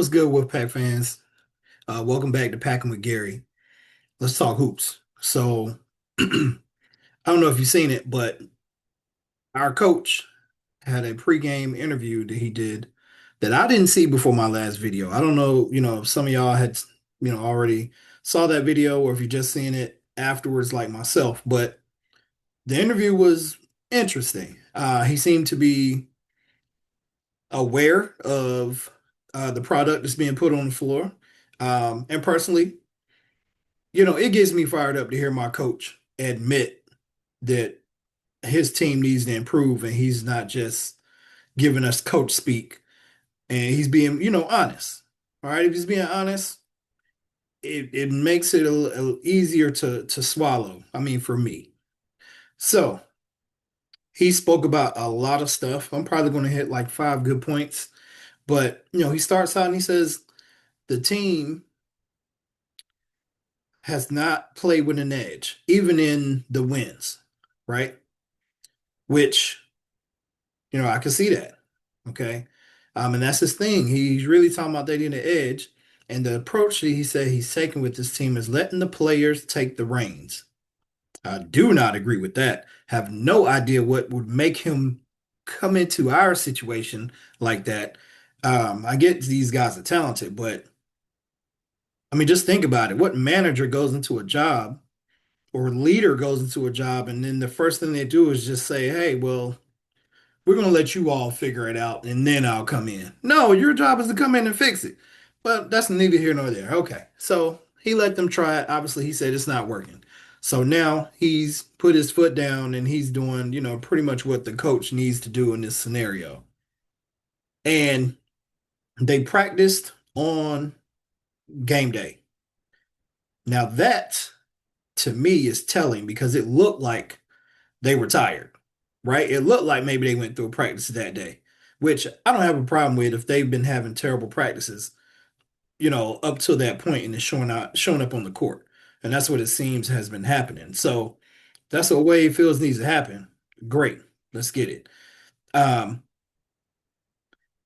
What's good, Wolfpack fans? Welcome back to Packin with Gary. Let's talk hoops. So, I don't know if you've seen it, but our coach had a pregame interview that he did that I didn't see before my last video. I don't know, if some of y'all had, already saw that video or if you just seen it afterwards, like myself. But the interview was interesting. He seemed to be aware of the product that's being put on the floor. And personally, it gets me fired up to hear my coach admit that his team needs to improve and he's not just giving us coach speak and he's being, honest. All right. If he's being honest, it makes it a easier to swallow. I mean, for me. So he spoke about a lot of stuff. I'm probably going to hit like five good points, but he starts out and he says the team has not played with an edge, even in the wins, right? Which I can see that. Okay. And that's his thing. He's really talking about they need an edge. And the approach that he said he's taking with this team is letting the players take the reins. I do not agree with that. Have no idea what would make him come into our situation like that. I get these guys are talented, but I mean, just think about it. What manager goes into a job or leader goes into a job, and then the first thing they do is just say, hey, well, we're going to let you all figure it out and then I'll come in. No, your job is to come in and fix it. But that's neither here nor there. Okay. So he let them try it. Obviously, he said it's not working. So now he's put his foot down and he's doing, pretty much what the coach needs to do in this scenario. And they practiced on game day. Now that to me is telling because it looked like they were tired, right? It looked like maybe they went through a practice that day, which I don't have a problem with if they've been having terrible practices, up to that point and it's showing up on the court. And that's what it seems has been happening. So that's what Wade feels needs to happen. Great. Let's get it. Um,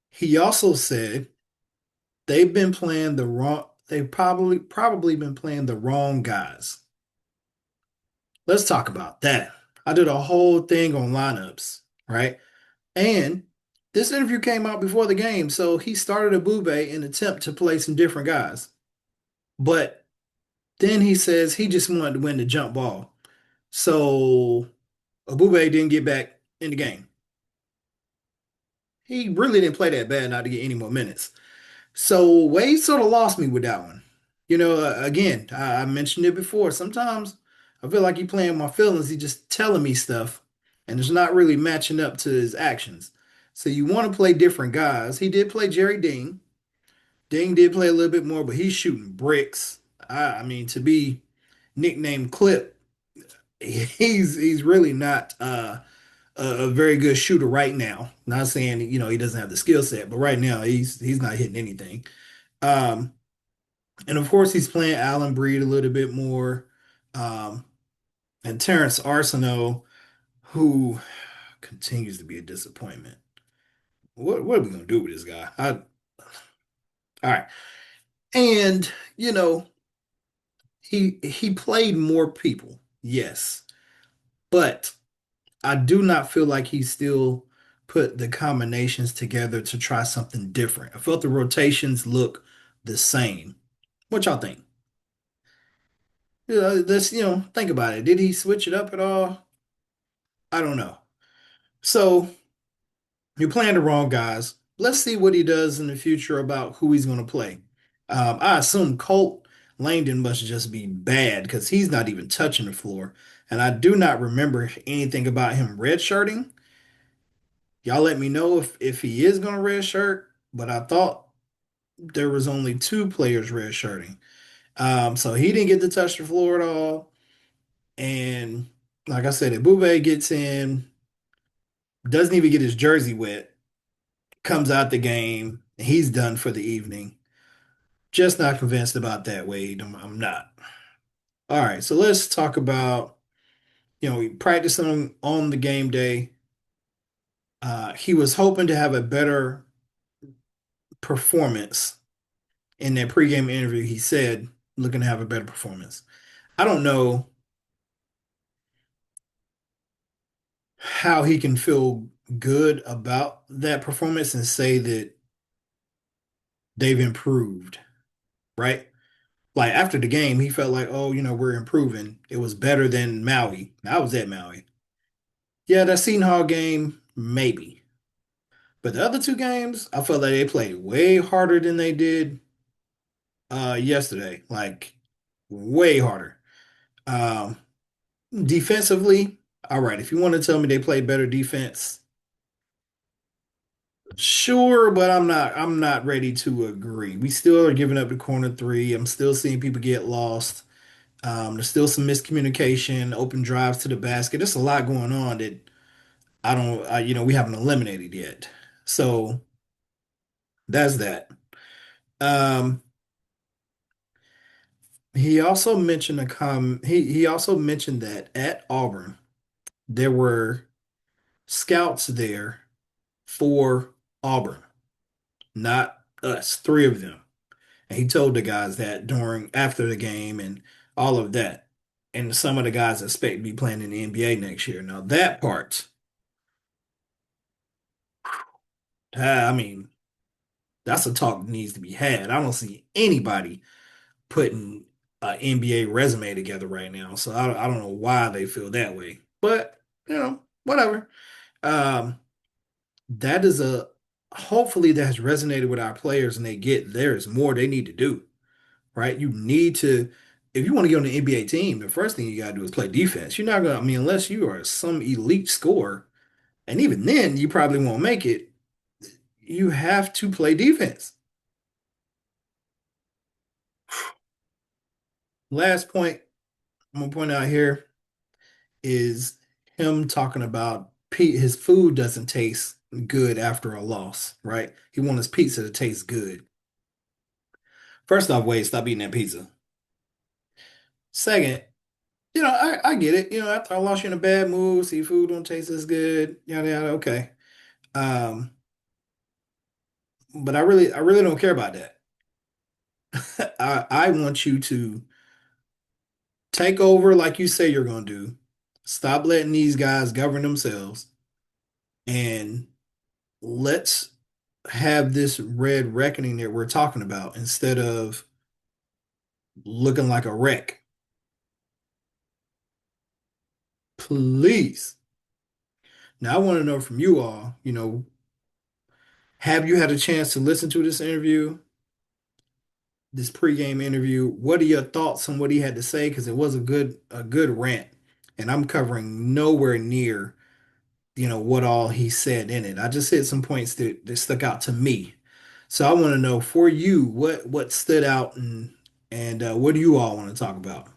he also said they've probably been playing the wrong guys. Let's talk about that. I did a whole thing on lineups, right? And this interview came out before the game, so he started a Bube in an attempt to play some different guys. But then he says he just wanted to win the jump ball. So Abube didn't get back in the game. He really didn't play that bad not to get any more minutes. So Wade sort of lost me with that one. Again, I mentioned it before. Sometimes I feel like he playing my feelings. He just telling me stuff, and it's not really matching up to his actions. So you want to play different guys. He did play Jerry Dean. Dean did play a little bit more, but he's shooting bricks. I mean, to be nicknamed Clip, he's really not a very good shooter right now. Not saying he doesn't have the skill set, but right now he's not hitting anything. Um, and of course, he's playing Allen Breed a little bit more. Um, and Terrence Arsenault, who continues to be a disappointment. What are we gonna do with this guy? All right. And he played more people, yes, but I do not feel like he still put the combinations together to try something different. I felt the rotations look the same. What y'all think? Let's think about it. Did he switch it up at all? I don't know. So you're playing the wrong guys. Let's see what he does in the future about who he's going to play. I assume Colt Langdon must just be bad because he's not even touching the floor. And I do not remember anything about him redshirting. Y'all let me know if he is going to redshirt, but I thought there was only two players redshirting. So he didn't get to touch the floor at all. And like I said, if Bube gets in, doesn't even get his jersey wet, comes out the game, he's done for the evening. Just not convinced about that, Wade. I'm not. All right, so let's talk about, practicing on the game day. He was hoping to have a better performance in that pregame interview, he said looking to have a better performance. I don't know how he can feel good about that performance and say that they've improved, right? Like after the game, he felt like, oh, we're improving. It was better than Maui. I was at Maui. Yeah, that Seton Hall game, maybe. But the other two games, I felt like they played way harder than they did yesterday. Like way harder. Um, Defensively, all right, if you want to tell me they played better defense, sure, but I'm not ready to agree. We still are giving up the corner three. I'm still seeing people get lost. There's still some miscommunication, open drives to the basket. There's a lot going on that I don't, we haven't eliminated yet. So that's that. Um, he also mentioned he also mentioned that at Auburn there were scouts there for Auburn, not us, three of them. And he told the guys that during after the game and all of that. And some of the guys expect to be playing in the NBA next year. Now that part, I mean, that's a talk that needs to be had. I don't see anybody putting an NBA resume together right now, so I don't know why they feel that way. But whatever. Um, that is a hopefully that has resonated with our players, and they get there's more they need to do. Right? You need to, if you want to get on the NBA team, the first thing you got to do is play defense. You're not gonna, I mean, unless you are some elite scorer, and even then, you probably won't make it. You have to play defense. Last point I'm gonna point out here is him talking about his food doesn't taste good after a loss, right? He wants his pizza to taste good. First off, Wade, stop eating that pizza. Second, I get it. After I lost you in a bad mood, seafood don't taste as good, yada yada. Okay. Um, but I really don't care about that. I want you to take over like you say you're gonna do. Stop letting these guys govern themselves, and let's have this red reckoning that we're talking about instead of looking like a wreck. Please. Now, I want to know from you all, have you had a chance to listen to this interview, this pregame interview? What are your thoughts on what he had to say? Because it was a good rant, and I'm covering nowhere near, what all he said in it. I just hit some points that stuck out to me. So I want to know for you, what stood out and what do you all want to talk about?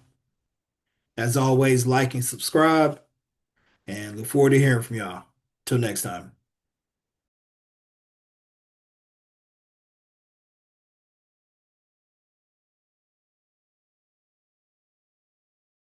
As always, like and subscribe, and look forward to hearing from y'all. Till next time.